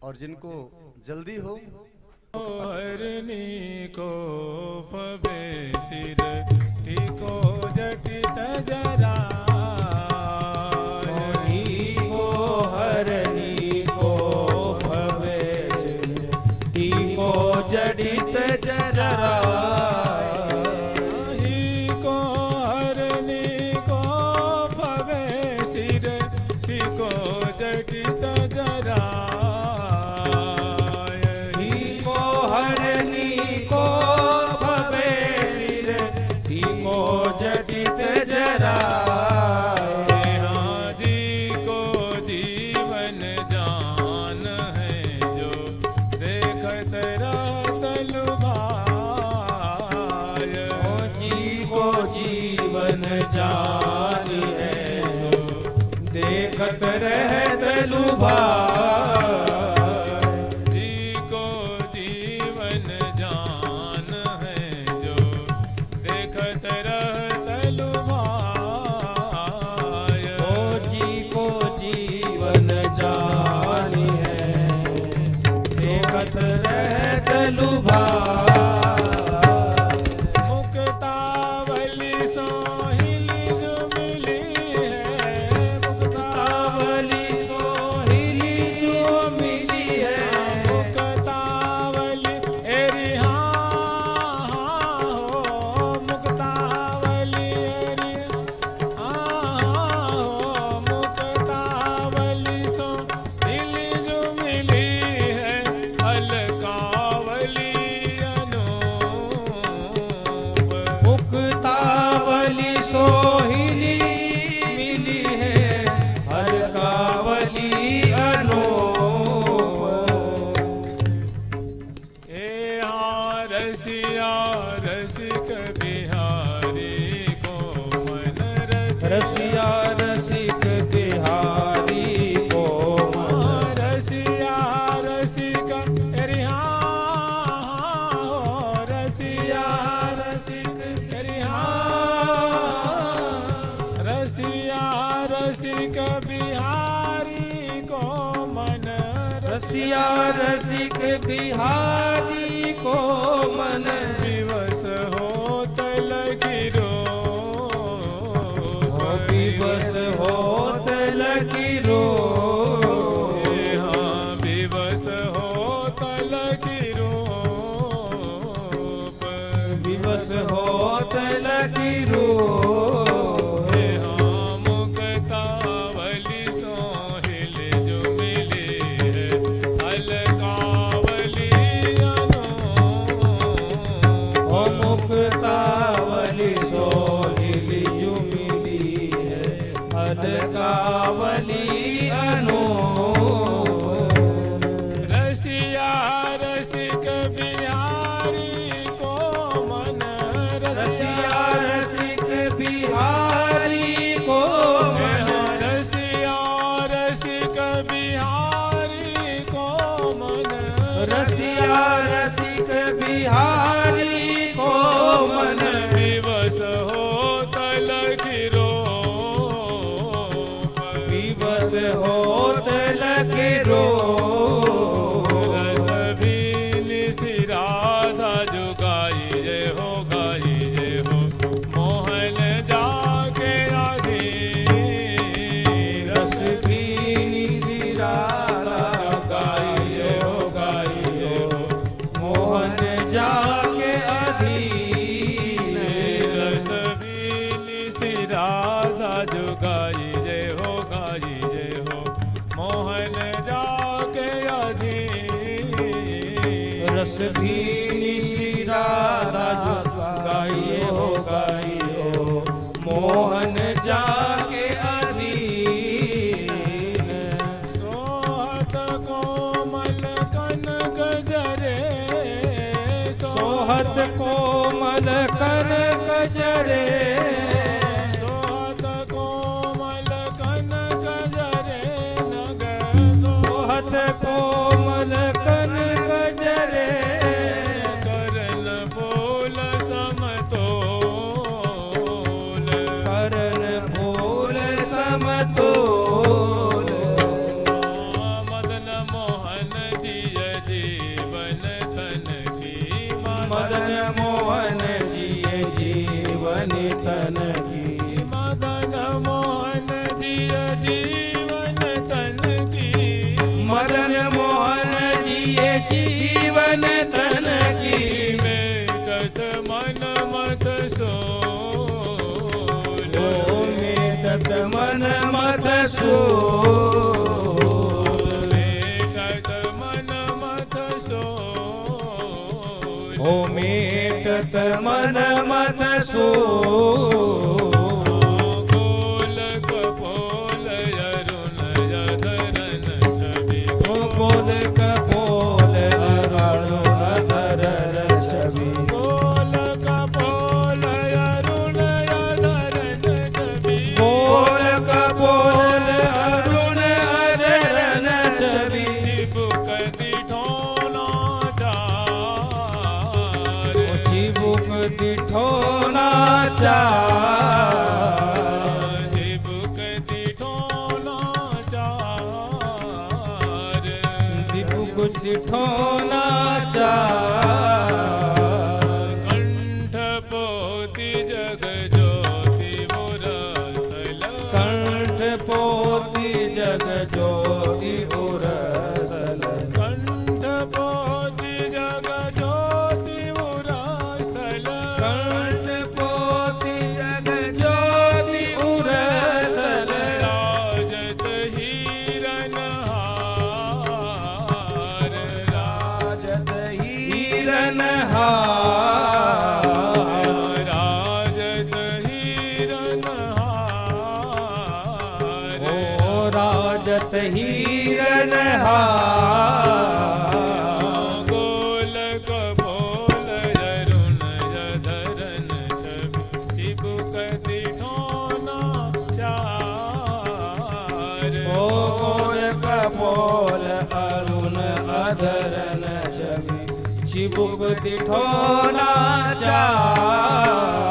और जिनको जल्दी हो हरनी को फबे सिर टिको जटित जरा हरनी को फबे सिर टिको जटित जरा जान है जो देखत रहत लुभाए। जी को जीवन जान है जो देखत रहत लुभाए। ओ जी को जीवन जान है देखत रहत लुभाए। रसिया रसिक बिहारी को मन रसिया रसिक रिहा रसिया रसिक रिहा रसिया रसिक बिहारी को मन रसिया रसिक बिहारी को मन दिवस होत लगिरो दिवस होत लगिरो। हाँ दिवस होत लगिरो दिवस होत लगिरो। मुक्तावली सोहिल जो मिली है अलकावली ओ मुक्तावली सोहिल जो अलकावली अनो। रसिया रसिक बिहारी को मन रसिया रसिक बिहारी को मन रसिया रसिक बिहारी को मन रसिया रसिक बिहारी को मन दिवस होत लगिरो दिवस होत लगिरो। रस भीनि सी राधा जो गाई जय हो मोहन जाके अधीन। रस भीनि सी राधा गाई हो मोहन जाके अधीन। रस भीनि सी राधा जो गाई जय हो मोहन जाके अधीन। रस भीनि श्री राधा जो गाइए हो मोहन जाके अधीन। सोहत कोमल कनक जरे सोहत कोमल कनक जरे सोहत कोमल कनक जरे नग सोहत कोमल कनक जरे करन बोल समतोल करन फूल समतोल। मदन मोहन चित मन मत सो गोल कपोल अरुण अधरन छवि गोल कपोल अरुण अधरन छवि गोल कपोल अरुण अधरन छवि गोल कपोल अरुण अधरन छवि चिबुक दिठोना चार चिबुक दिठोना चार चिबुक दिठोना चार चिबुक दिठोना चार कंठ पोती जग ज्योति मुरस्थल कंठ पोती जग ज्योति उरसल कंठ पोती जग ज्योति मुरस्थल कंठ पोती जग ज्योति उरसल राजत हीरन हार राजत हीरन हार राजत हीरन हार ओ राजत हीरन हार गोल कपोल अरुण अधरन छवि चिबुक दिठोना चार ओ गोल कपोल अरुण अधरन छवि चिबुक दिठोना चार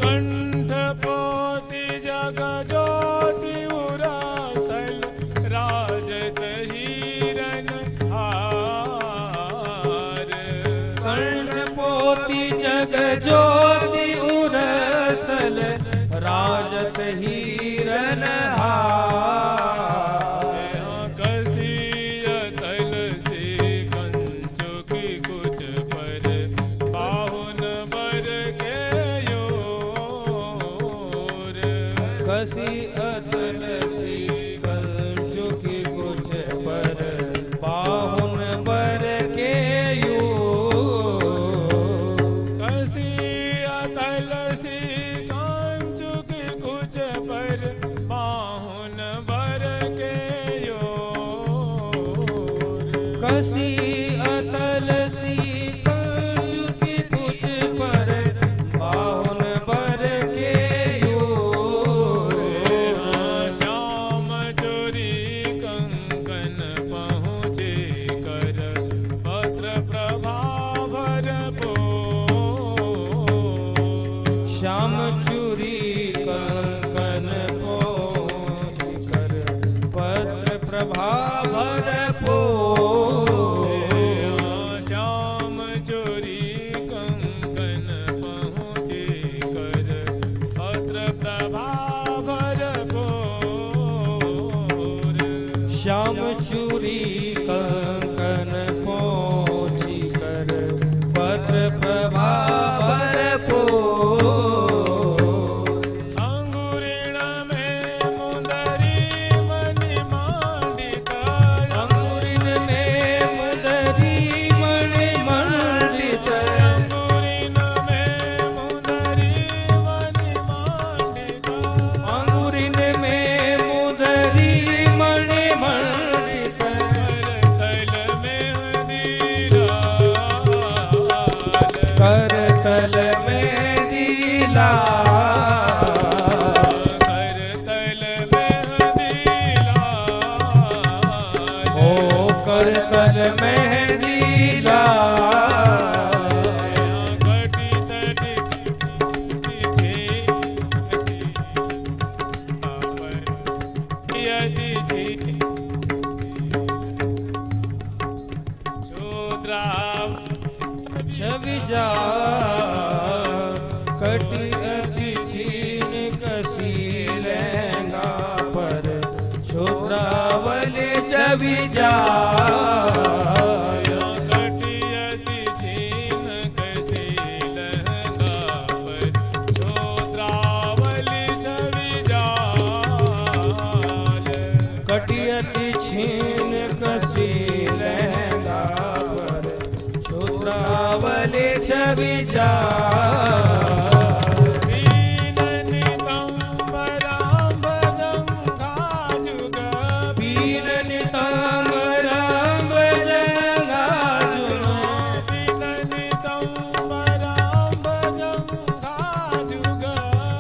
कंठ पोती जग ज्योति उरस्थल राजत हीरन हार कंठ पोती जग ज्योति उरस्थल राजत हीरन हार कसी अतल से कंचुकी कुछ पर बाहुन बर के योर कसी अतल सी कंचुकी कुछ पर बाहुन बर के यूर कसी अतल सी कंचुकी कुछ पर बाहुन बर के योर कसी अतल सी कंचुकी कुछ पर बाहुन बर के यूर श्याम चोरी कंकन पहुँचे कर पत्र प्रभा भरपूर श्याम चूरी कंकन पोंछ कर पत्र प्रभा भरपूर श्याम चोरी कंकन पहुँचे कर पत्र प्रभा भरपूर श्याम चूरी कंकन पोंछी कर पत्र प्रभा भरपूर अंगुरीण में मुंदरी मणि मांडित अंगुरिन में मुदरी मणि मंडित अंगुरीण में मुंदरी मणि मांडित अंगुरिन में मुदरी मणि मंडित करतल में दीला करतल में दिला करतल में दीला ओ करतल में दिला घटित छे यदि छे शूद्रा छवि जा कटी अति छीन कसी लहंगा पर छोत्रावली छवि जा कटियति छीन कसी लहंगा पर छोत्रावली छवि जाल कटियति छीन कसी लहंगा पर छोत्रावली छवि विचार पीन नितंबरां भजंगा जुग पीन नितंबरां भजंगा जुग पीन नितंबरां भजंगा जुग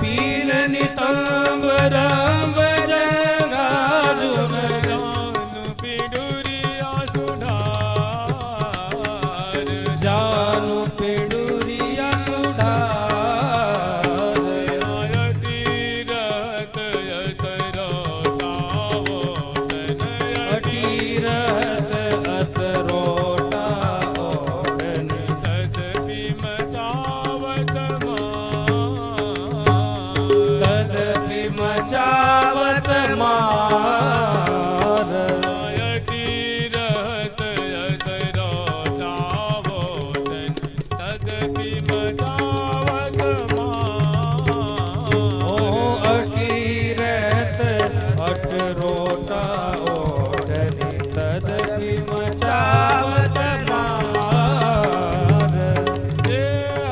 पीन नितंबरां भजंगा जुग जानु पिडुरिया सुधार जानु पिडुरिया सुधार अटीरत अतरोटा ओढ़न अटीरत अतरोटा ओढ़न तदपि मचावत तदपि मचावत मार अटीरत अतरोटा ओढ़न तदपि मचावत ओ अटीरत अटरोटा ओढ़न तदपि मचावत मार जे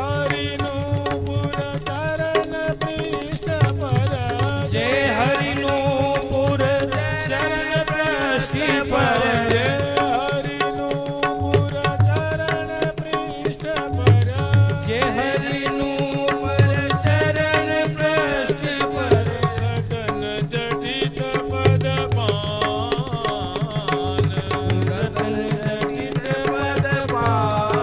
हरिनूपुर चरण पृष्ठ पर जय हरिनूपुर शरण पृष्ठ पर जे हरिनूपुर चरण पृष्ठ पर जय हरिनूपुर चरण पृष्ठ पर रतन जटित पद पान रतन जटित पद पान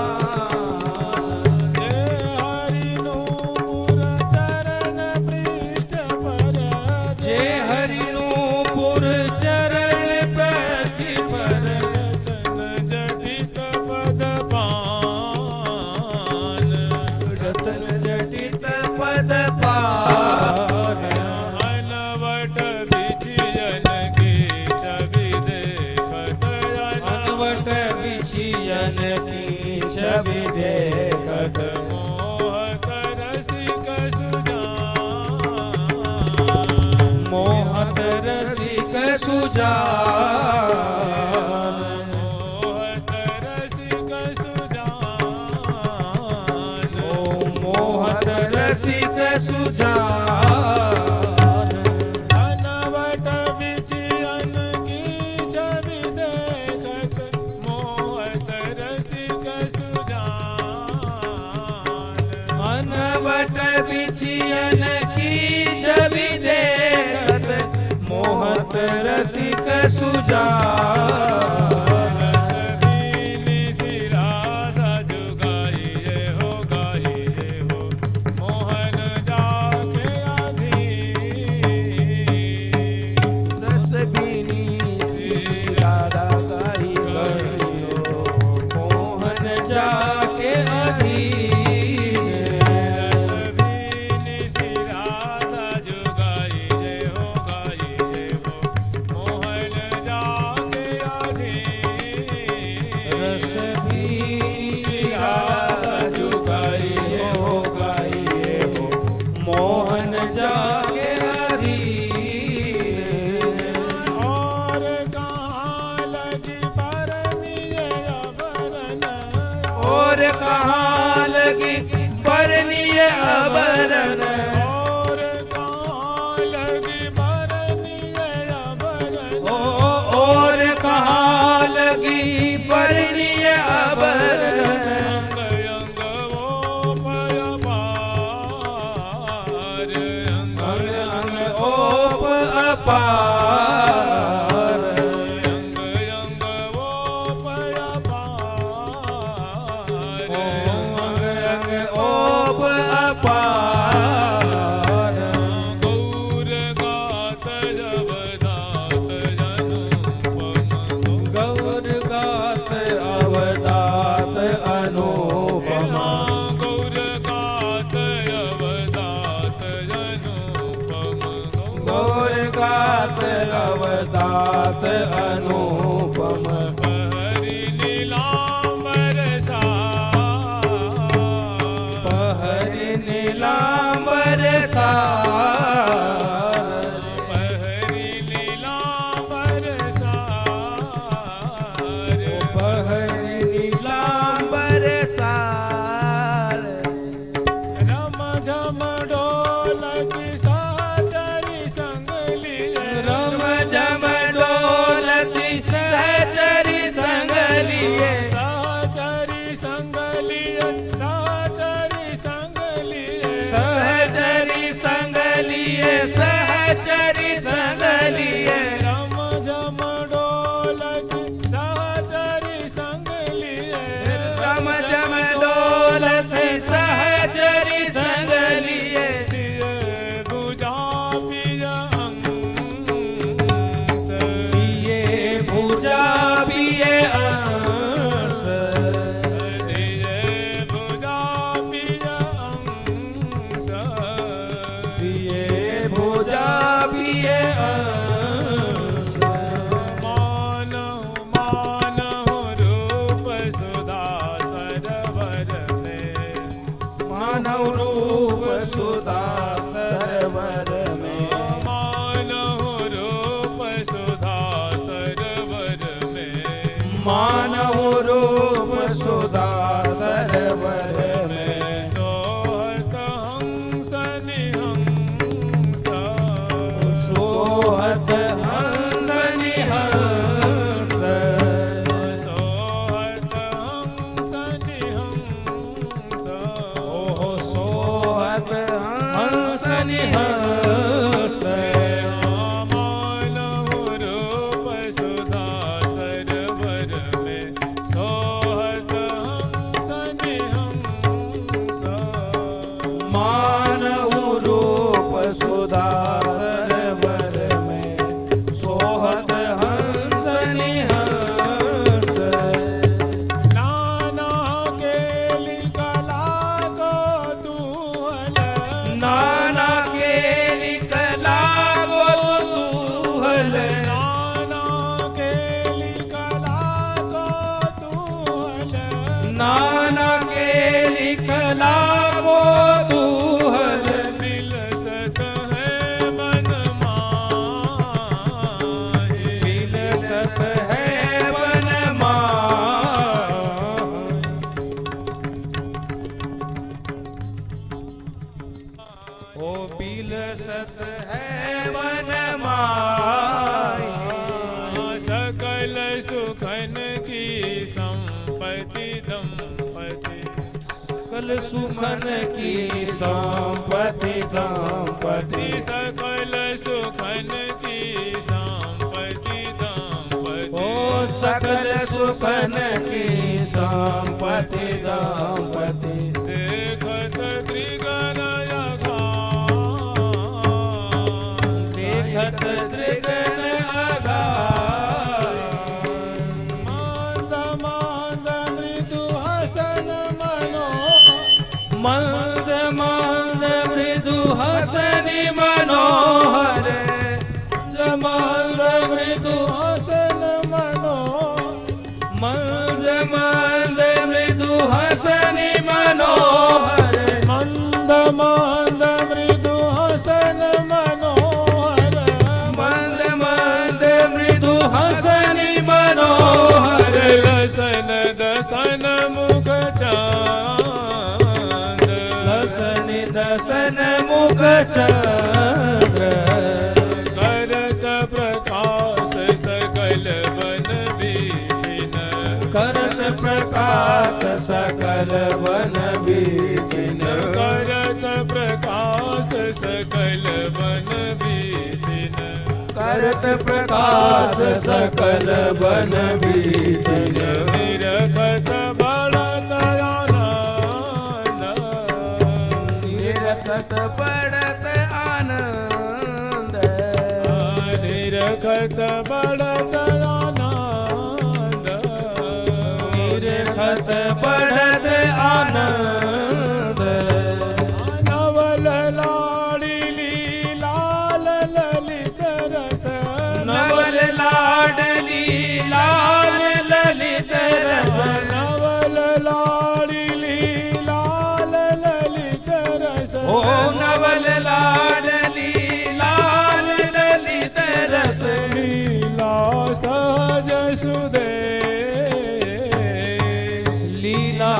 जे हरिनूपुर चरण पृष्ठ पर जय हरिनूपुर चरण पृष्ठ पर रतन जटित पद पान रतन जटित पद पान अनवट बिछियन की छवि देखत अनवट बिछियन की छवि देखत मोहत रसिक सुजान मोहत रसिक सुजान मोहत रसिक सुजान ओ मोहत रसिक सुजान अनवट बिछियन की छवि देखत मोहत रसिक सुजान अनवट बिछियन की छवि देखत मोहत रसिक सुजान रसबीनी सी राधा जुगाइए हो गाइए हो मोहन जाके अधीन रसबीनी सी राधा गाई गई हो मोहन जाके अधीन रसबीनी सी राधा जुगाइए हो गाइए हो मोहन जाके अधीन रसबीनी सी राधा जुगाई हो गाई हो मोहन जाके अधीन और कहाँ लगी परनिय अबरन और कहाँ लगी परनीय अबरन और कहाँ लगी परनिय अबरन और कहाँ लगी परनीय अबरन अंग अंग वो पय पार अंग अंग अंग ओप अपार अंग अंग वो पय पार अंग अंग ओप अपार मानव रूप सुधा सरोवर में सोहत हंस निहंस सोहत हंस निहंस सोहत हंस निहंस ओहो सोहत हंस निहंस मानव रूप सुधा सरोवर में सोहत हंस निहंस मानव रूप सुधा सरोवर में सोहत हंस निहंस नाना केली कला को तूहल नाना केली कला कुतूहल नाना केली कला को तूहल नाना केली कला कुतूहल बिलसत है मन माहे बिलसत है वन माह ओ बिलसत है वन माही सकल सुखन की संपत्ति दंपति कल सुखन की संपत्ति दंपति सकल सुखन की संपत्ति दंपति ओ सकल सुखन की संपत्ति दंपति देखत त्रिगण देखत त्रिगण अगाध मांद मांद मृदु हसन मनो मंद मंद मृदु हसनि मनोहर मंद मृदु हसन मनो मंद मंद मृदु हसनि मनोहर मंद मंद मृदु हसन मनोहर मंद मंद मृदु हसनि मनोहर लसन दसन मुख चांद लसनि दसन मुख चंद्र करत प्रकाश सकल वन बीन करत प्रकाश सकल वन बीतिन करत प्रकाश सकल वन बीन करत प्रकाश सकल वन बीतिन निरखत बढ़त आनंद निरखत पड़त आनंद निरखत बढ़त आनंद निरखत पड़त आनंद नवल लाडिली लाल ललित रस नवल लाडली लाल ललित रस नवल लाडिली लाल ललित रस ओ नवल लाडली लाल ललित रस लीला सहज सुदेश लीला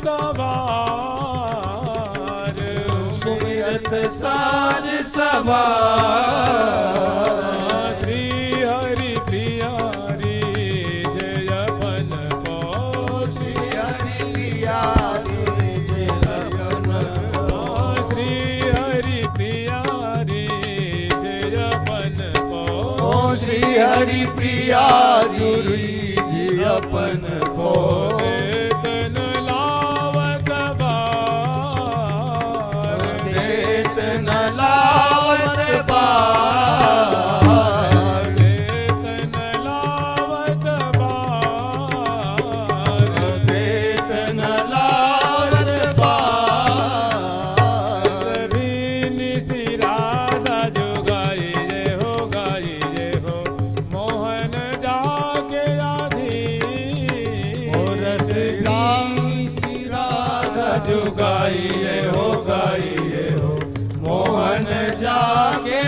सवार सुमिरत साज सवार श्री हरि प्रियारी जयपन को श्री हरि प्रिया श्री हरि प्रियारी जयपन को श्री हरि प्रिया जुरी जी अपन को देतन लावत बार देत न लावत बार देतन लावत बार देत न लावत बार सभी निशि राधा जो गाई जय हो मोहन जाके आधी रस श्री राधा जो गाइए हो मोहन जाके